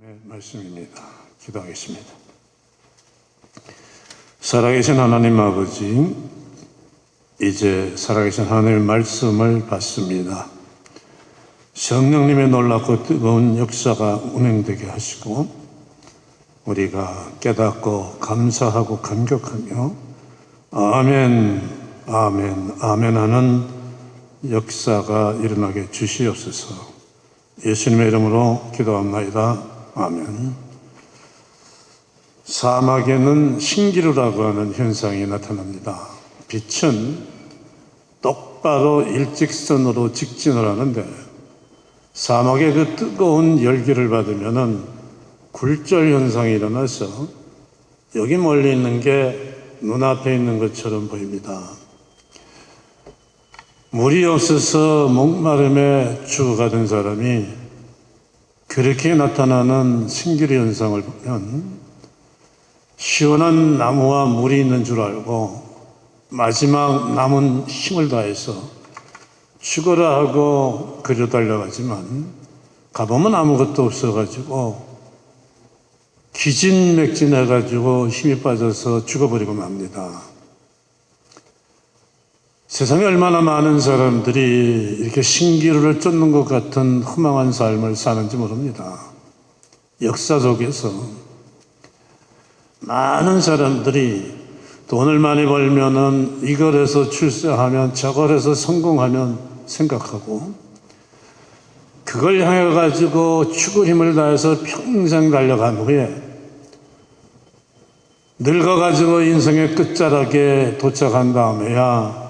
네, 말씀입니다. 기도하겠습니다. 살아계신 하나님 아버지, 이제 살아계신 하나님의 말씀을 받습니다. 성령님의 놀랍고 뜨거운 역사가 운행되게 하시고 우리가 깨닫고 감사하고 감격하며 아멘, 아멘, 아멘 하는 역사가 일어나게 주시옵소서. 예수님의 이름으로 기도합나이다. 아멘. 사막에는 신기루라고 하는 현상이 나타납니다. 빛은 똑바로 일직선으로 직진을 하는데 사막의 그 뜨거운 열기를 받으면은 굴절 현상이 일어나서 여기 멀리 있는 게 눈앞에 있는 것처럼 보입니다. 물이 없어서 목마름에 죽어가던 사람이 그렇게 나타나는 신기루 현상을 보면 시원한 나무와 물이 있는 줄 알고 마지막 남은 힘을 다해서 죽어라 하고 그려 달려가지만 가보면 아무것도 없어가지고 기진맥진해가지고 힘이 빠져서 죽어버리고 맙니다. 세상에 얼마나 많은 사람들이 이렇게 신기루를 쫓는 것 같은 허망한 삶을 사는지 모릅니다. 역사 속에서 많은 사람들이 돈을 많이 벌면은 이걸 해서 출세하면 저걸 해서 성공하면 생각하고 그걸 향해 가지고 죽을 힘을 다해서 평생 달려간 후에 늙어가지고 인생의 끝자락에 도착한 다음에야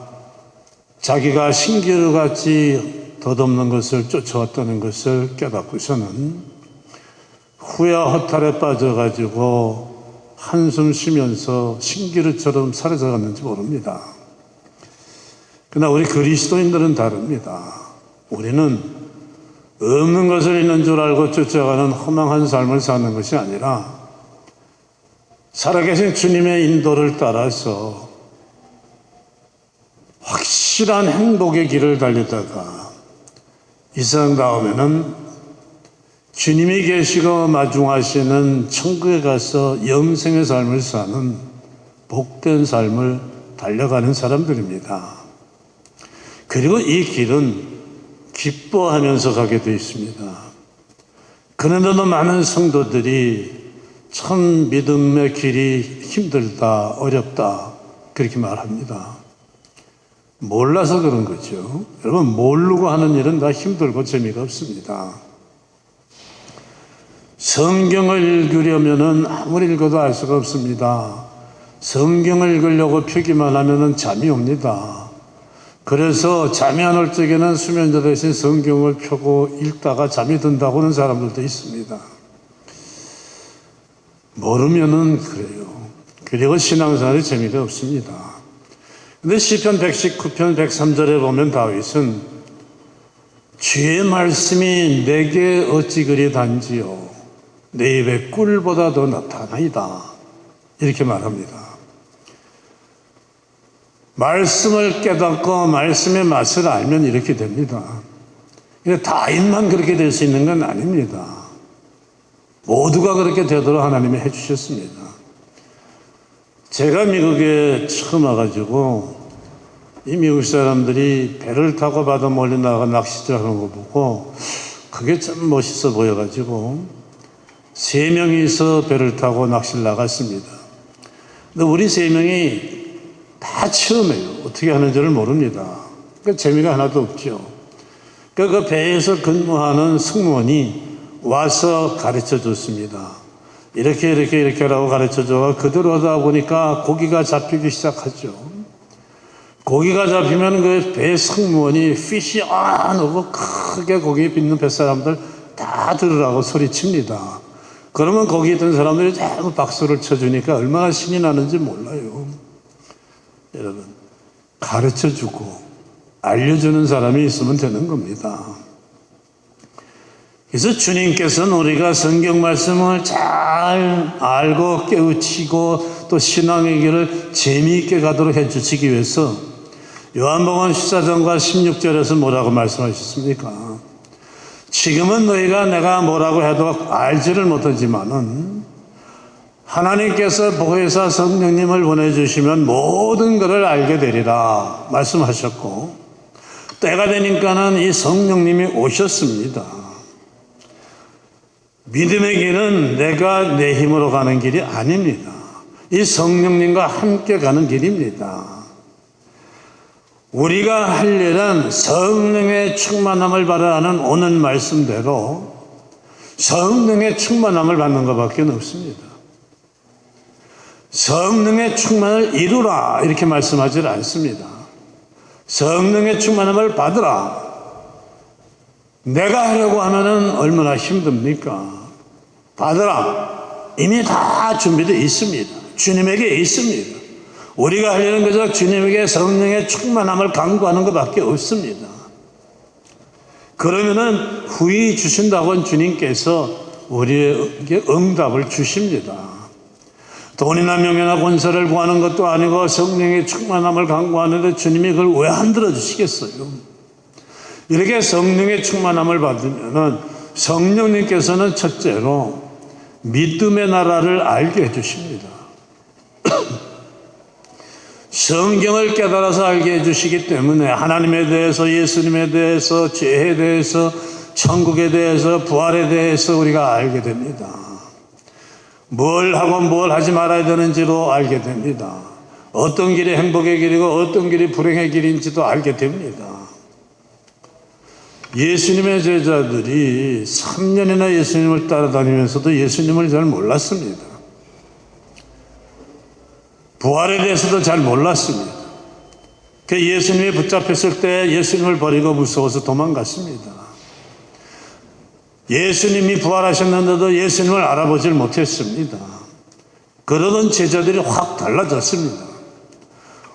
자기가 신기루같이 덧없는 것을 쫓아왔다는 것을 깨닫고서는 후야 허탈에 빠져가지고 한숨 쉬면서 신기루처럼 사라져갔는지 모릅니다. 그러나 우리 그리스도인들은 다릅니다. 우리는 없는 것을 있는 줄 알고 쫓아가는 허망한 삶을 사는 것이 아니라 살아계신 주님의 인도를 따라서 확실한 행복의 길을 달리다가 이 세상 다음에는 주님이 계시고 마중하시는 천국에 가서 영생의 삶을 사는 복된 삶을 달려가는 사람들입니다. 그리고 이 길은 기뻐하면서 가게 되어 있습니다. 그런데도 많은 성도들이 참 믿음의 길이 힘들다, 어렵다 그렇게 말합니다. 몰라서 그런 거죠. 여러분, 모르고 하는 일은 다 힘들고 재미가 없습니다. 성경을 읽으려면은 아무리 읽어도 알 수가 없습니다. 성경을 읽으려고 펴기만 하면은 잠이 옵니다. 그래서 잠이 안 올 적에는 수면제 대신 성경을 펴고 읽다가 잠이 든다고 하는 사람들도 있습니다. 모르면은 그래요. 그리고 신앙생활이 재미가 없습니다. 근데 시편 119편 103절에 보면 다윗은 주의 말씀이 내게 어찌 그리 단지요 내 입에 꿀보다 더 나타나이다 이렇게 말합니다. 말씀을 깨닫고 말씀의 맛을 알면 이렇게 됩니다. 근데 다윗만 그렇게 될 수 있는 건 아닙니다. 모두가 그렇게 되도록 하나님이 해주셨습니다. 제가 미국에 처음 와가지고 이 미국 사람들이 배를 타고 바다 멀리 나가 낚시질 하는 거 보고 그게 참 멋있어 보여가지고 3명이서 배를 타고 낚시를 나갔습니다. 근데 우리 3명이 다 처음이에요. 어떻게 하는지를 모릅니다. 그러니까 재미가 하나도 없죠. 그러니까 그 배에서 근무하는 승무원이 와서 가르쳐 줬습니다. 이렇게 하라고 가르쳐줘. 그대로 하다 보니까 고기가 잡히기 시작하죠. 고기가 잡히면 그 배 승무원이 피시 온 하고 크게 고기 빚는 뱃사람들 다 들으라고 소리칩니다. 그러면 거기 있던 사람들이 자꾸 박수를 쳐주니까 얼마나 신이 나는지 몰라요. 여러분, 가르쳐주고 알려주는 사람이 있으면 되는 겁니다. 그래서 주님께서는 우리가 성경 말씀을 잘 알고 깨우치고 또 신앙의 길을 재미있게 가도록 해주시기 위해서 요한복음 14장과 16절에서 뭐라고 말씀하셨습니까? 지금은 너희가 내가 뭐라고 해도 알지를 못하지만은 하나님께서 보혜사 성령님을 보내주시면 모든 것을 알게 되리라 말씀하셨고, 때가 되니까는 이 성령님이 오셨습니다. 믿음의 길은 내가 내 힘으로 가는 길이 아닙니다. 이 성령님과 함께 가는 길입니다. 우리가 할 일은 성령의 충만함을 바라는 오는 말씀대로 성령의 충만함을 받는 것밖에 없습니다. 성령의 충만을 이루라 이렇게 말씀하지 않습니다. 성령의 충만함을 받으라. 내가 하려고 하면은 얼마나 힘듭니까? 받으라. 이미 다 준비되어 있습니다. 주님에게 있습니다. 우리가 할 일은 그저 주님에게 성령의 충만함을 간구하는 것밖에 없습니다. 그러면은 후히 주신다고 주님께서 우리에게 응답을 주십니다. 돈이나 명예나 권세를 구하는 것도 아니고 성령의 충만함을 간구하는데 주님이 그걸 왜 안 들어주시겠어요? 이렇게 성령의 충만함을 받으면 성령님께서는 첫째로 믿음의 나라를 알게 해주십니다. 성경을 깨달아서 알게 해주시기 때문에 하나님에 대해서, 예수님에 대해서, 죄에 대해서, 천국에 대해서, 부활에 대해서 우리가 알게 됩니다. 뭘 하고 뭘 하지 말아야 되는지도 알게 됩니다. 어떤 길이 행복의 길이고 어떤 길이 불행의 길인지도 알게 됩니다. 예수님의 제자들이 3년이나 예수님을 따라다니면서도 예수님을 잘 몰랐습니다. 부활에 대해서도 잘 몰랐습니다. 예수님이 붙잡혔을 때 예수님을 버리고 무서워서 도망갔습니다. 예수님이 부활하셨는데도 예수님을 알아보질 못했습니다. 그러던 제자들이 확 달라졌습니다.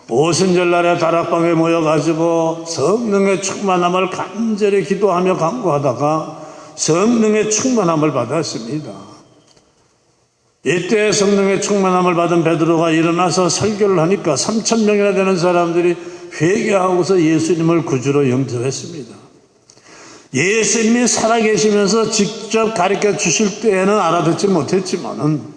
오순절날에 다락방에 모여가지고 성령의 충만함을 간절히 기도하며 간구하다가 성령의 충만함을 받았습니다. 이때 성령의 충만함을 받은 베드로가 일어나서 설교를 하니까 3,000명이나 되는 사람들이 회개하고서 예수님을 구주로 영접했습니다. 예수님이 살아계시면서 직접 가르쳐 주실 때에는 알아듣지 못했지만은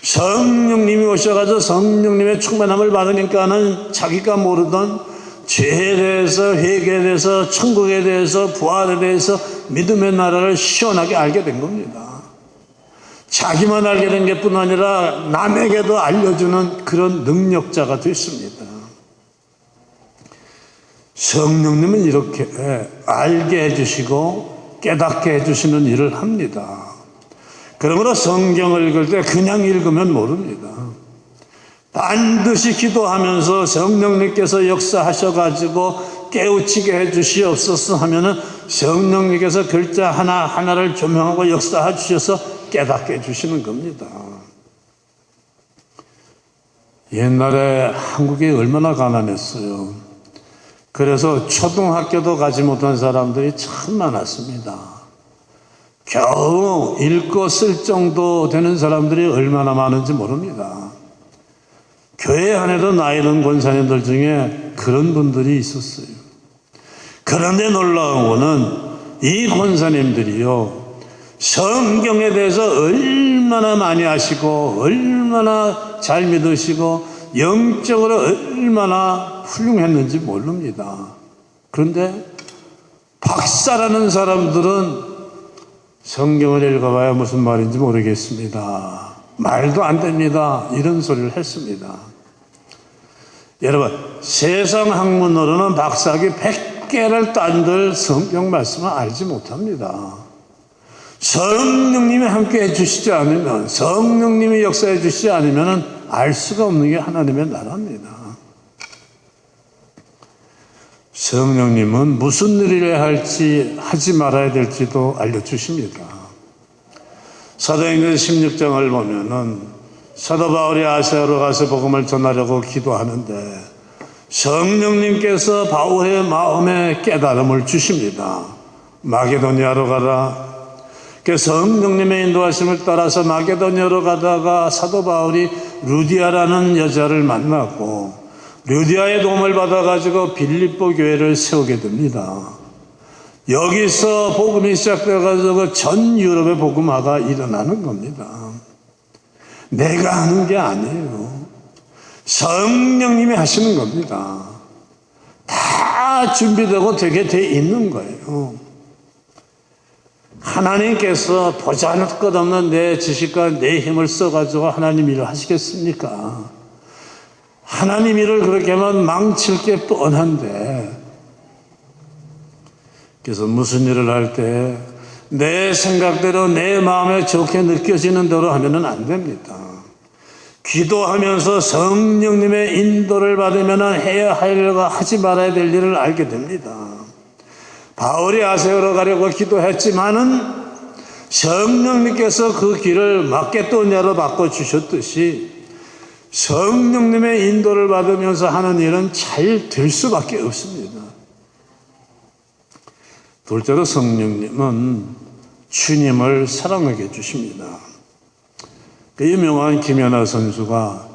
성령님이 오셔가지고 성령님의 충만함을 받으니까는 자기가 모르던 죄에 대해서, 회개에 대해서, 천국에 대해서, 부활에 대해서 믿음의 나라를 시원하게 알게 된 겁니다. 자기만 알게 된 것뿐 아니라 남에게도 알려주는 그런 능력자가 됐습니다. 성령님은 이렇게 알게 해주시고 깨닫게 해주시는 일을 합니다. 그러므로 성경을 읽을 때 그냥 읽으면 모릅니다. 반드시 기도하면서 성령님께서 역사하셔가지고 깨우치게 해주시옵소서 하면은 성령님께서 글자 하나하나를 조명하고 역사해 주셔서 깨닫게 해주시는 겁니다. 옛날에 한국이 얼마나 가난했어요. 그래서 초등학교도 가지 못한 사람들이 참 많았습니다. 겨우 읽고 쓸 정도 되는 사람들이 얼마나 많은지 모릅니다. 교회 안에도 나이 든 권사님들 중에 그런 분들이 있었어요. 그런데 놀라운 거는 이 권사님들이요, 성경에 대해서 얼마나 많이 아시고 얼마나 잘 믿으시고 영적으로 얼마나 훌륭했는지 모릅니다. 그런데 박사라는 사람들은 성경을 읽어봐야 무슨 말인지 모르겠습니다. 말도 안 됩니다. 이런 소리를 했습니다. 여러분, 세상 학문으로는 박사학위 100개를 딴들 성경 말씀을 알지 못합니다. 성령님이 함께 해주시지 않으면, 성령님이 역사해 주시지 않으면 알 수가 없는 게 하나님의 나라입니다. 성령님은 무슨 일을 해야 할지, 하지 말아야 될지도 알려주십니다. 사도행전 16장을 보면은 사도 바울이 아시아로 가서 복음을 전하려고 기도하는데 성령님께서 바울의 마음에 깨달음을 주십니다. 마게도니아로 가라. 그 성령님의 인도하심을 따라서 마게도니아로 가다가 사도 바울이 루디아라는 여자를 만났고 루디아의 도움을 받아가지고 빌립보 교회를 세우게 됩니다. 여기서 복음이 시작돼가지고 전 유럽의 복음화가 일어나는 겁니다. 내가 하는 게 아니에요. 성령님이 하시는 겁니다. 다 준비되고 되게 돼 있는 거예요. 하나님께서 보잘것없는 내 지식과 내 힘을 써가지고 하나님 일을 하시겠습니까? 하나님 일을 그렇게 하면 망칠 게 뻔한데, 그래서 무슨 일을 할 때 내 생각대로 내 마음에 좋게 느껴지는 대로 하면은 안 됩니다. 기도하면서 성령님의 인도를 받으면 해야 할 일과 하지 말아야 될 일을 알게 됩니다. 바울이 아세아로 가려고 기도했지만은 성령님께서 그 길을 마게도냐로 바꿔주셨듯이 성령님의 인도를 받으면서 하는 일은 잘 될 수밖에 없습니다. 둘째로 성령님은 주님을 사랑하게 해주십니다. 그 유명한 김연아 선수가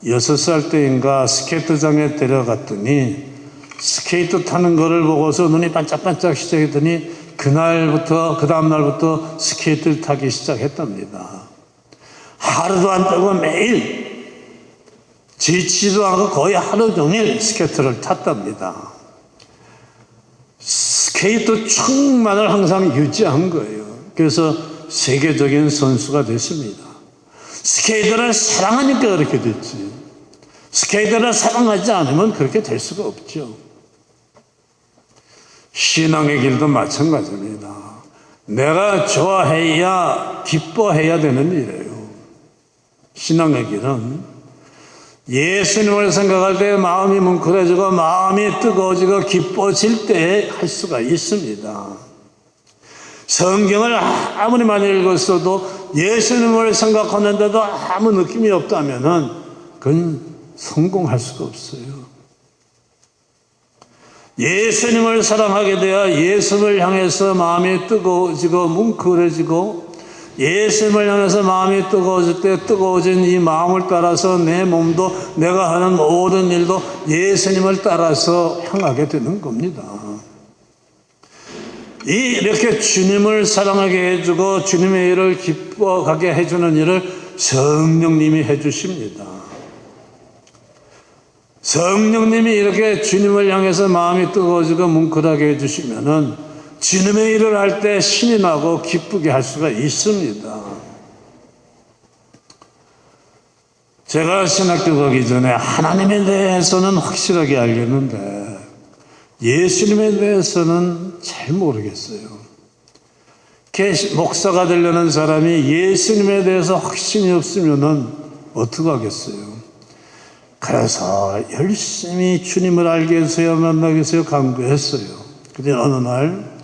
6살 때인가 스케이트장에 데려갔더니 스케이트 타는 거를 보고서 눈이 반짝반짝 시작했더니 그 다음 날부터 스케이트를 타기 시작했답니다. 하루도 안 빼고 매일 지치지도 않고 거의 하루 종일 스케이트를 탔답니다. 스케이트 충만을 항상 유지한 거예요. 그래서 세계적인 선수가 됐습니다. 스케이트를 사랑하니까 그렇게 됐지. 스케이트를 사랑하지 않으면 그렇게 될 수가 없죠. 신앙의 길도 마찬가지입니다. 내가 좋아해야 기뻐해야 되는 일이에요. 신앙의 길은 예수님을 생각할 때 마음이 뭉클해지고 마음이 뜨거워지고 기뻐질 때 할 수가 있습니다. 성경을 아무리 많이 읽었어도 예수님을 생각하는데도 아무 느낌이 없다면은 그건 성공할 수가 없어요. 예수님을 사랑하게 되어 예수님을 향해서 마음이 뜨거워지고 뭉클해지고 예수님을 향해서 마음이 뜨거워질 때 뜨거워진 이 마음을 따라서 내 몸도 내가 하는 모든 일도 예수님을 따라서 향하게 되는 겁니다. 이렇게 주님을 사랑하게 해주고 주님의 일을 기뻐하게 해주는 일을 성령님이 해주십니다. 성령님이 이렇게 주님을 향해서 마음이 뜨거워지고 뭉클하게 해주시면은 주님의 일을 할 때 신이 나고 기쁘게 할 수가 있습니다. 제가 신학교 가기 전에 하나님에 대해서는 확실하게 알겠는데 예수님에 대해서는 잘 모르겠어요. 목사가 되려는 사람이 예수님에 대해서 확신이 없으면은 어떻게 하겠어요? 그래서 열심히 주님을 알게 해서요, 만나게 해서요, 강구했어요. 근데 어느 날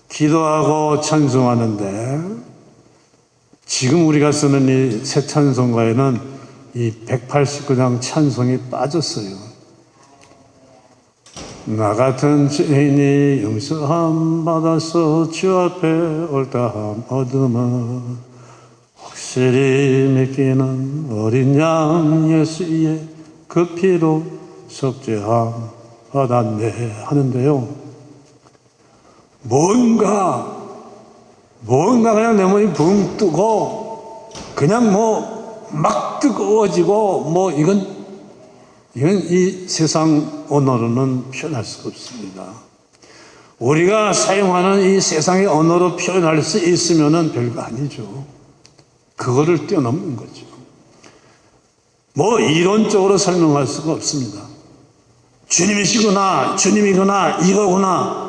기도하고 찬송하는데 지금 우리가 쓰는 이 새 찬송가에는 이 189장 찬송이 빠졌어요. 나 같은 죄인이 용서함 받아서 주 앞에 옳다함 얻음은 확실히 믿기는 어린 양 예수의 그 피로 속죄함 받았네 하는데요. 뭔가 그냥 내 몸이 붕 뜨고 그냥 막 뜨거워지고 이건 이 세상 언어로는 표현할 수가 없습니다. 우리가 사용하는 이 세상의 언어로 표현할 수 있으면은 별거 아니죠. 그거를 뛰어넘는 거죠. 이론적으로 설명할 수가 없습니다. 주님이시구나, 주님이구나, 이거구나.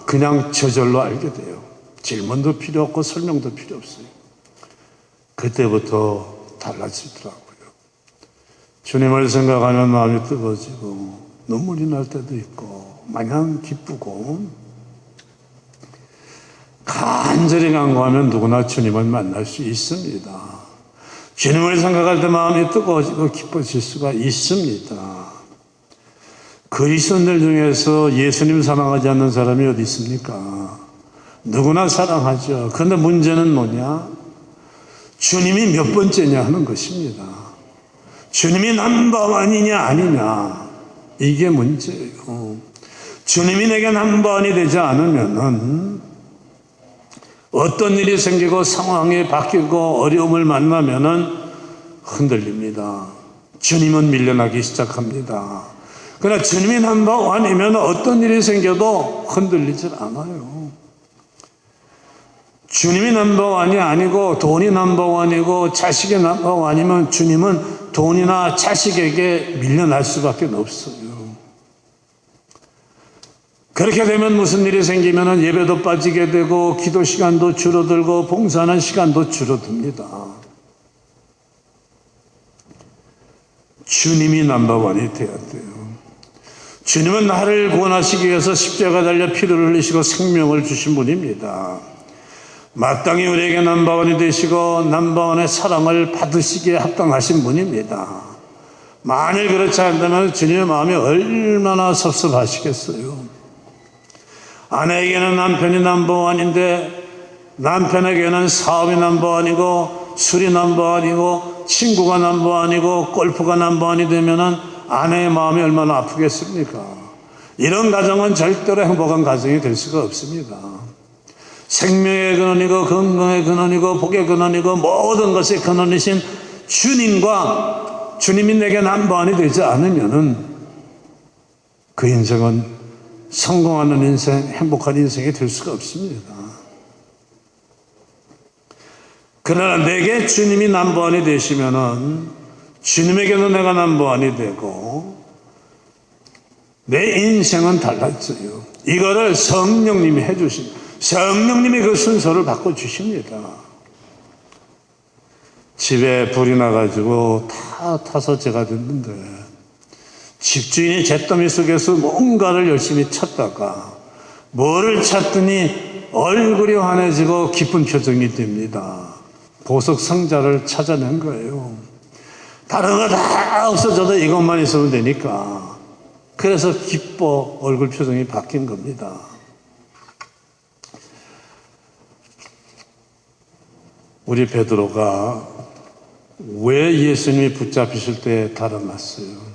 그냥 저절로 알게 돼요. 질문도 필요 없고 설명도 필요 없어요. 그때부터 달라지더라고요. 주님을 생각하면 마음이 뜨거워지고 눈물이 날 때도 있고 마냥 기쁘고 간절히 간구하면 누구나 주님을 만날 수 있습니다. 주님을 생각할 때 마음이 뜨거워지고 기뻐질 수가 있습니다. 그리스도인들 중에서 예수님 사랑하지 않는 사람이 어디 있습니까? 누구나 사랑하죠. 그런데 문제는 뭐냐? 주님이 몇 번째냐 하는 것입니다. 주님이 넘버원이냐 아니냐 이게 문제예요. 주님이 내게 넘버원이 되지 않으면은 어떤 일이 생기고 상황이 바뀌고 어려움을 만나면은 흔들립니다. 주님은 밀려나기 시작합니다. 그러나 주님이 넘버원이면 어떤 일이 생겨도 흔들리질 않아요. 주님이 넘버원이 아니고 돈이 넘버원이고 자식이 넘버원이면 주님은 돈이나 자식에게 밀려날 수밖에 없어요. 그렇게 되면 무슨 일이 생기면 예배도 빠지게 되고 기도 시간도 줄어들고 봉사하는 시간도 줄어듭니다. 주님이 넘버원이 되어야 돼요. 주님은 나를 구원하시기 위해서 십자가 달려 피를 흘리시고 생명을 주신 분입니다. 마땅히 우리에게 넘버원이 되시고 넘버원의 사랑을 받으시기에 합당하신 분입니다. 만일 그렇지 않다면 주님의 마음이 얼마나 섭섭하시겠어요. 아내에게는 남편이 넘버원인데 남편에게는 사업이 넘버원이고 술이 넘버원이고 친구가 넘버원이고 골프가 넘버원이 되면은 아내의 마음이 얼마나 아프겠습니까? 이런 가정은 절대로 행복한 가정이 될 수가 없습니다. 생명의 근원이고 건강의 근원이고 복의 근원이고 모든 것의 근원이신 주님과 주님이 내게 넘버원이 되지 않으면은 그 인생은 성공하는 인생, 행복한 인생이 될 수가 없습니다. 그러나 내게 주님이 넘버원이 되시면은 주님에게도 내가 넘버원이 되고 내 인생은 달라져요. 이거를 성령님이 해주신, 성령님이 그 순서를 바꿔주십니다. 집에 불이 나가지고 다 타서 제가 됐는데 집주인이 잿더미 속에서 뭔가를 열심히 찾다가 뭐를 찾더니 얼굴이 환해지고 기쁜 표정이 됩니다. 보석 상자를 찾아낸 거예요. 다른 거 다 없어져도 이것만 있으면 되니까. 그래서 기뻐 얼굴 표정이 바뀐 겁니다. 우리 베드로가 왜 예수님이 붙잡히실 때 달아났어요?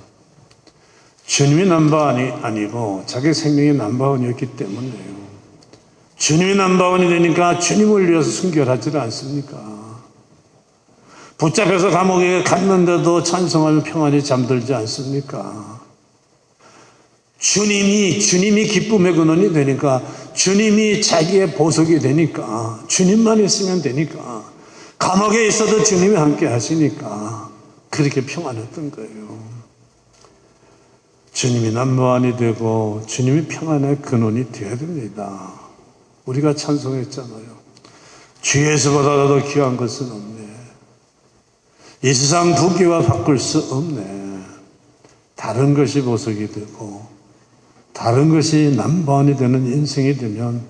주님이 넘버원이 아니고 자기 생명이 넘버원이었기 때문이에요. 주님이 넘버원이 되니까 주님을 위해서 순결하지 않습니까? 붙잡혀서 감옥에 갔는데도 찬송하며 평안히 잠들지 않습니까? 주님이 기쁨의 근원이 되니까, 주님이 자기의 보석이 되니까, 주님만 있으면 되니까, 감옥에 있어도 주님이 함께 하시니까 그렇게 평안했던 거예요. 주님이 넘버원이 되고 주님이 평안의 근원이 되어야 됩니다. 우리가 찬송했잖아요. 주 예수보다 더 귀한 것은 없네. 이 세상 부귀와 바꿀 수 없네. 다른 것이 보석이 되고 다른 것이 넘버원이 되는 인생이 되면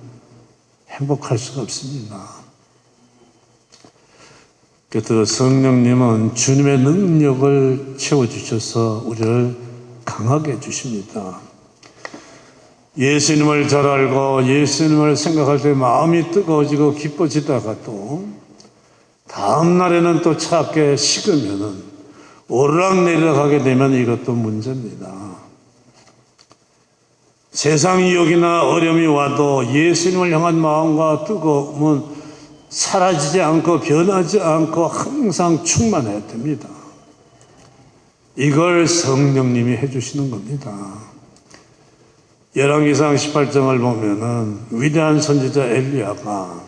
행복할 수가 없습니다. 그래서 성령님은 주님의 능력을 채워주셔서 우리를 강하게 해주십니다. 예수님을 잘 알고 예수님을 생각할 때 마음이 뜨거워지고 기뻐지다가도 다음 날에는 또 차갑게 식으면은 오르락내리락 하게 되면 이것도 문제입니다. 세상 유혹이나 어려움이 와도 예수님을 향한 마음과 뜨거움은 사라지지 않고 변하지 않고 항상 충만해야 됩니다. 이걸 성령님이 해주시는 겁니다. 열왕기상 18장을 보면은 위대한 선지자 엘리야가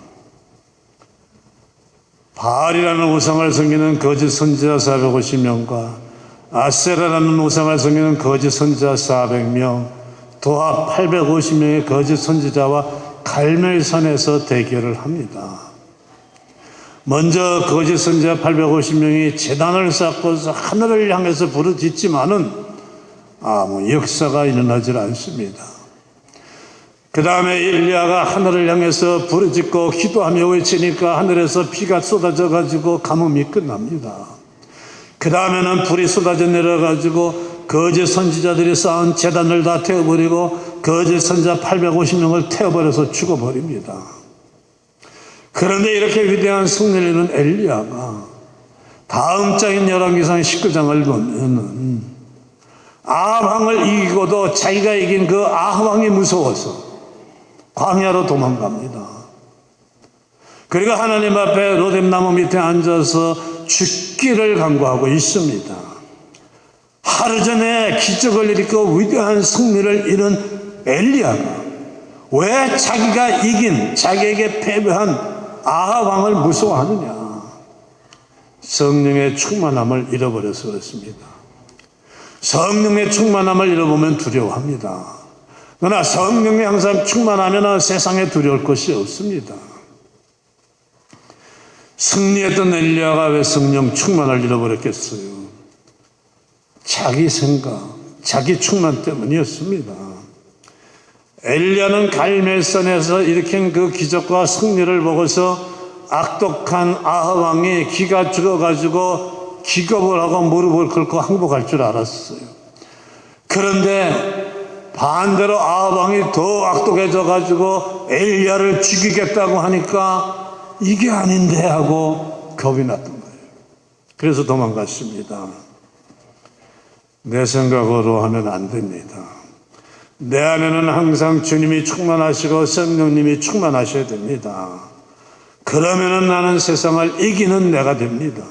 바알이라는 우상을 섬기는 거짓 선지자 450명과 아세라라는 우상을 섬기는 거짓 선지자 400명, 도합 850명의 거짓 선지자와 갈멜산에서 대결을 합니다. 먼저 거짓 선지자 850명이 제단을 쌓고서 하늘을 향해서 부르짖지만은 아무 역사가 일어나질 않습니다. 그 다음에 엘리야가 하늘을 향해서 부르짖고 기도하며 외치니까 하늘에서 비가 쏟아져 가지고 가뭄이 끝납니다. 그 다음에는 불이 쏟아져 내려가지고 거짓 선지자들이 쌓은 제단을 다 태워버리고 거짓 선지자 850명을 태워버려서 죽어버립니다. 그런데 이렇게 위대한 승리를 이룬 엘리야가 다음 장인 열왕기상 19장을 보면은 아합 왕을 이기고도 자기가 이긴 그 아합 왕이 무서워서 광야로 도망갑니다. 그리고 하나님 앞에 로뎀나무 밑에 앉아서 죽기를 간구하고 있습니다. 하루 전에 기적을 일으키고 위대한 승리를 이룬 엘리야가 왜 자기가 이긴, 자기에게 패배한 아합 왕을 무서워하느냐? 성령의 충만함을 잃어버려서 그렇습니다. 성령의 충만함을 잃어보면 두려워합니다. 그러나 성령이 항상 충만하면 세상에 두려울 것이 없습니다. 승리했던 엘리야가 왜 성령 충만을 잃어버렸겠어요? 자기 생각, 자기 충만 때문이었습니다. 엘리야는 갈멜산에서 일으킨 그 기적과 승리를 보고서 악독한 아합 왕이 기가 죽어가지고 기겁을 하고 무릎을 꿇고 항복할 줄 알았어요. 그런데 반대로 아합 왕이 더 악독해져가지고 엘리야를 죽이겠다고 하니까 이게 아닌데 하고 겁이 났던 거예요. 그래서 도망갔습니다. 내 생각으로 하면 안 됩니다. 내 안에는 항상 주님이 충만하시고 성령님이 충만하셔야 됩니다. 그러면은 나는 세상을 이기는 내가 됩니다.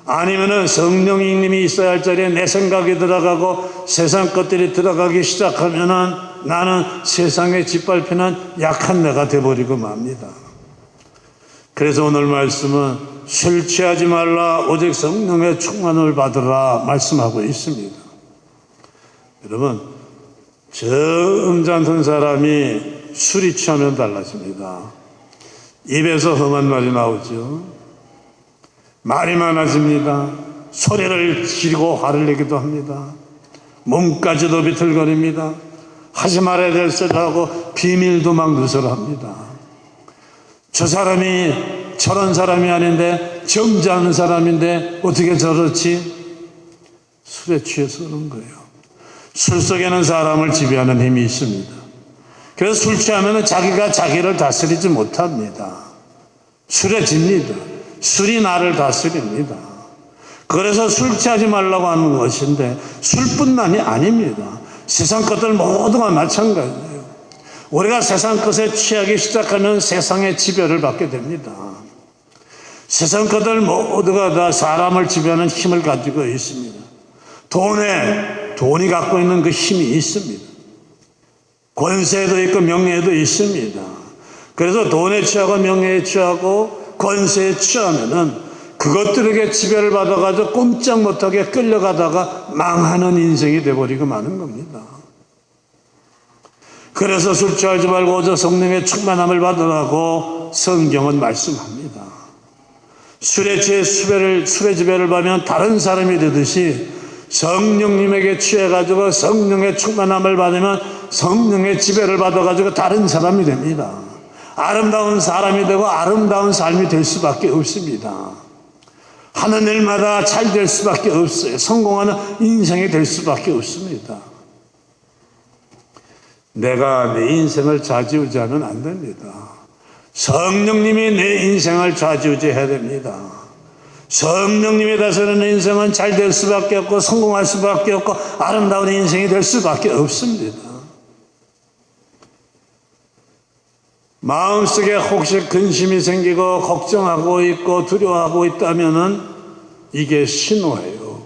아니면은 성령님이 있어야 할 자리에 내 생각이 들어가고 세상 것들이 들어가기 시작하면은 나는 세상에 짓밟히는 약한 내가 돼버리고 맙니다. 그래서 오늘 말씀은 술 취하지 말라 오직 성령의 충만을 받으라 말씀하고 있습니다. 여러분, 점잖던 사람이 술이 취하면 달라집니다. 입에서 험한 말이 나오죠. 말이 많아집니다. 소리를 지르고 화를 내기도 합니다. 몸까지도 비틀거립니다. 하지 말아야 될 소리를 하고 비밀도 막 누설합니다. 저 사람이 저런 사람이 아닌데 점잖은 사람인데 어떻게 저렇지? 술에 취해서 그런 거예요. 술 속에는 사람을 지배하는 힘이 있습니다. 그래서 술 취하면 자기가 자기를 다스리지 못합니다. 술에 집니다. 술이 나를 다스립니다. 그래서 술 취하지 말라고 하는 것인데 술뿐만이 아닙니다. 세상 것들 모두가 마찬가지예요. 우리가 세상 것에 취하기 시작하면 세상의 지배를 받게 됩니다. 세상 것들 모두가 다 사람을 지배하는 힘을 가지고 있습니다. 돈이 갖고 있는 그 힘이 있습니다. 권세도 있고 명예도 있습니다. 그래서 돈에 취하고 명예에 취하고 권세에 취하면은 그것들에게 지배를 받아가지고 꼼짝 못하게 끌려가다가 망하는 인생이 돼버리고 마는 겁니다. 그래서 술 취하지 말고 오직 성령의 충만함을 받으라고 성경은 말씀합니다. 술에 취해 술의 지배를 받으면 다른 사람이 되듯이 성령님에게 취해가지고 성령의 충만함을 받으면 성령의 지배를 받아가지고 다른 사람이 됩니다. 아름다운 사람이 되고 아름다운 삶이 될 수밖에 없습니다. 하는 일마다 잘 될 수밖에 없어요. 성공하는 인생이 될 수밖에 없습니다. 내가 내 인생을 좌지우지하면 안 됩니다. 성령님이 내 인생을 좌지우지해야 됩니다. 성령님이 다스리는 인생은 잘 될 수밖에 없고 성공할 수밖에 없고 아름다운 인생이 될 수밖에 없습니다. 마음속에 혹시 근심이 생기고 걱정하고 있고 두려워하고 있다면은 이게 신호예요.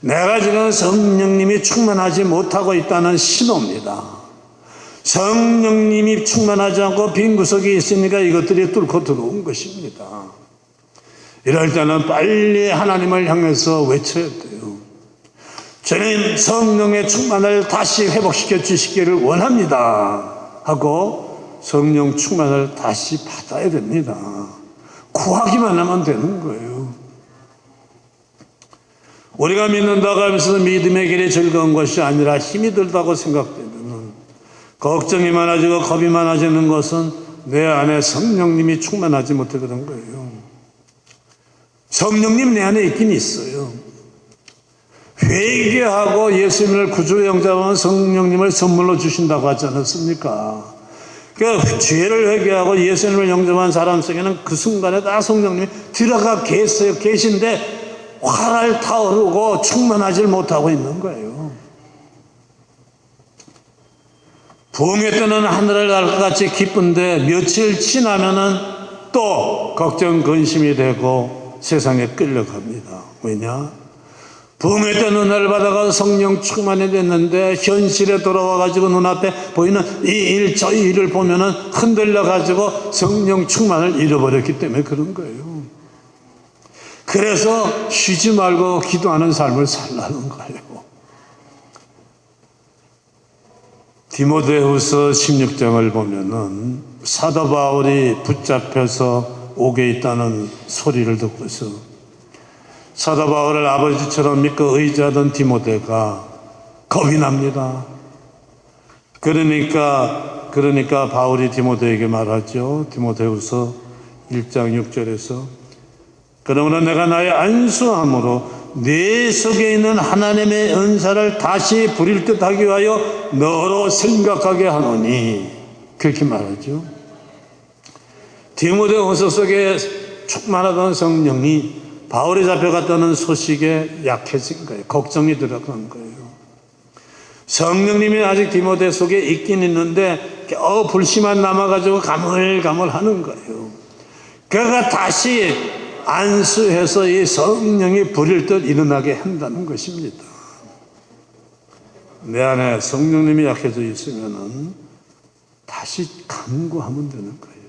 내가 지금 성령님이 충만하지 못하고 있다는 신호입니다. 성령님이 충만하지 않고 빈 구석이 있으니까 이것들이 뚫고 들어온 것입니다. 이럴 때는 빨리 하나님을 향해서 외쳐야 돼요. 저는 성령의 충만을 다시 회복시켜 주시기를 원합니다 하고 성령 충만을 다시 받아야 됩니다. 구하기만 하면 되는 거예요. 우리가 믿는다고 하면서 믿음의 길이 즐거운 것이 아니라 힘이 들다고 생각되면 걱정이 많아지고 겁이 많아지는 것은 내 안에 성령님이 충만하지 못해 그런 거예요. 성령님 내 안에 있긴 있어요. 회개하고 예수님을 구주로 영접하면 성령님을 선물로 주신다고 하지 않았습니까? 그러니까 죄를 회개하고 예수님을 영접한 사람 속에는 그 순간에 다 성령님이 들어가 계신데 활활 타오르고 충만하지 못하고 있는 거예요. 부흥회 때는 하늘을 날 것 같이 기쁜데 며칠 지나면은 또 걱정 근심이 되고 세상에 끌려갑니다. 왜냐? 부흥회 때 은혜를 받아가 성령 충만이 됐는데 현실에 돌아와가지고 눈앞에 보이는 이 일 저 일을 보면은 흔들려가지고 성령 충만을 잃어버렸기 때문에 그런 거예요. 그래서 쉬지 말고 기도하는 삶을 살라는 거예요. 디모데후서 16장을 보면은 사도 바울이 붙잡혀서 옥에 있다는 소리를 듣고서 사도 바울을 아버지처럼 믿고 의지하던 디모데가 겁이 납니다. 그러니까 바울이 디모데에게 말하죠. 디모데후서 1장 6절에서 그러므로 내가 나의 안수함으로 네 속에 있는 하나님의 은사를 다시 부릴 듯 하기 위하여 너로 생각하게 하노니 그렇게 말하죠. 디모데후서 속에 충만하던 성령이 바울이 잡혀갔다는 소식에 약해진 거예요. 걱정이 들어간 거예요. 성령님이 아직 디모데 속에 있긴 있는데 불씨만 남아가지고 가물가물하는 거예요. 그가 다시 안수해서 이 성령이 부릴 듯 일어나게 한다는 것입니다. 내 안에 성령님이 약해져 있으면은 다시 강구하면 되는 거예요.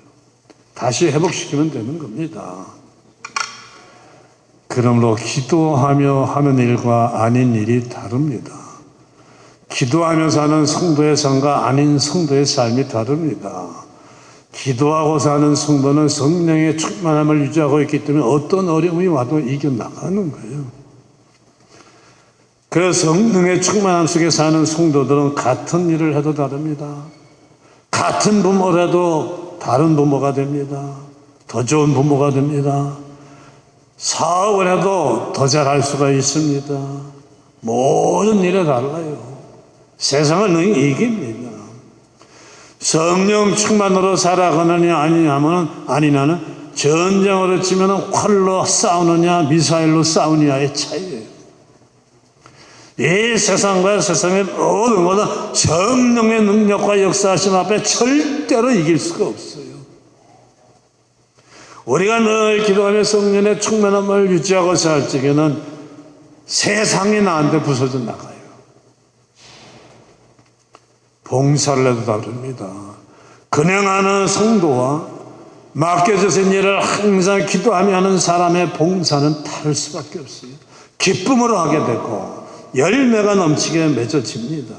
다시 회복시키면 되는 겁니다. 그러므로 기도하며 하는 일과 아닌 일이 다릅니다. 기도하면서 하는 성도의 삶과 아닌 성도의 삶이 다릅니다. 기도하고 사는 성도는 성령의 충만함을 유지하고 있기 때문에 어떤 어려움이 와도 이겨나가는 거예요. 그래서 성령의 충만함 속에 사는 성도들은 같은 일을 해도 다릅니다. 같은 부모라도 다른 부모가 됩니다. 더 좋은 부모가 됩니다. 사업을 해도 더 잘할 수가 있습니다. 모든 일에 달라요. 세상을 능히 이깁니다. 성령 충만으로 살아가느냐 아니냐는 전쟁으로 치면 활로 싸우느냐 미사일로 싸우느냐의 차이예요. 이 세상과 세상의 모든 것은 성령의 능력과 역사하심 앞에 절대로 이길 수가 없어요. 우리가 늘 기도하며 성령의 충만함을 유지하고 살 적에는 세상이 나한테 부서져 나가요. 봉사를 해도 다릅니다. 근행하는 성도와 맡겨져서 일을 항상 기도하며 하는 사람의 봉사는 다를 수밖에 없어요. 기쁨으로 하게 되고 열매가 넘치게 맺어집니다.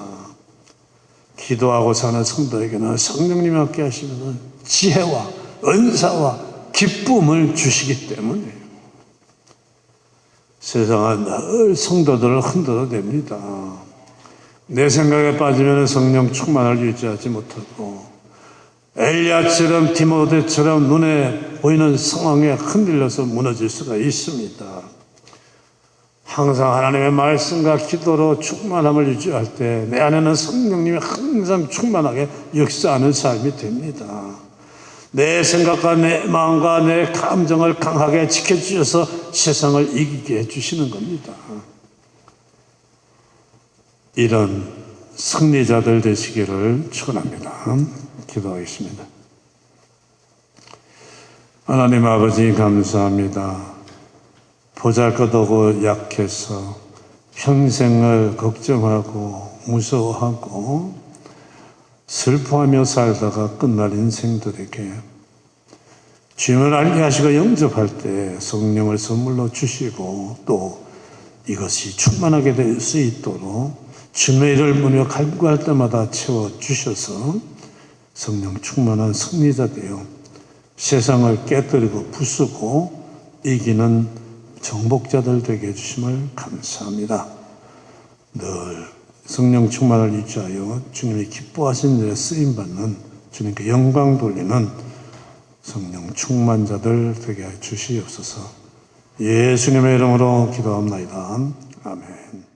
기도하고 사는 성도에게는 성령님이 함께 하시면 지혜와 은사와 기쁨을 주시기 때문에 세상은 늘 성도들을 흔들어댑니다. 내 생각에 빠지면 성령 충만을 유지하지 못하고 엘리야처럼 디모데처럼 눈에 보이는 상황에 흔들려서 무너질 수가 있습니다. 항상 하나님의 말씀과 기도로 충만함을 유지할 때 내 안에는 성령님이 항상 충만하게 역사하는 삶이 됩니다. 내 생각과 내 마음과 내 감정을 강하게 지켜주셔서 세상을 이기게 해주시는 겁니다. 이런 승리자들 되시기를 축원합니다. 기도하겠습니다. 하나님 아버지 감사합니다. 보잘것없고 약해서 평생을 걱정하고 무서워하고 슬퍼하며 살다가 끝날 인생들에게 주님을 알게 하시고 영접할 때 성령을 선물로 주시고 또 이것이 충만하게 될 수 있도록 주님의 일을 보며 간구할 때마다 채워주셔서 성령 충만한 승리자 되어 세상을 깨뜨리고 부수고 이기는 정복자들 되게 해주심을 감사합니다. 늘 성령 충만을 유지하여 주님이 기뻐하신 일에 쓰임받는 주님께 영광 돌리는 성령 충만자들 되게 해 주시옵소서. 예수님의 이름으로 기도합나이다. 아멘.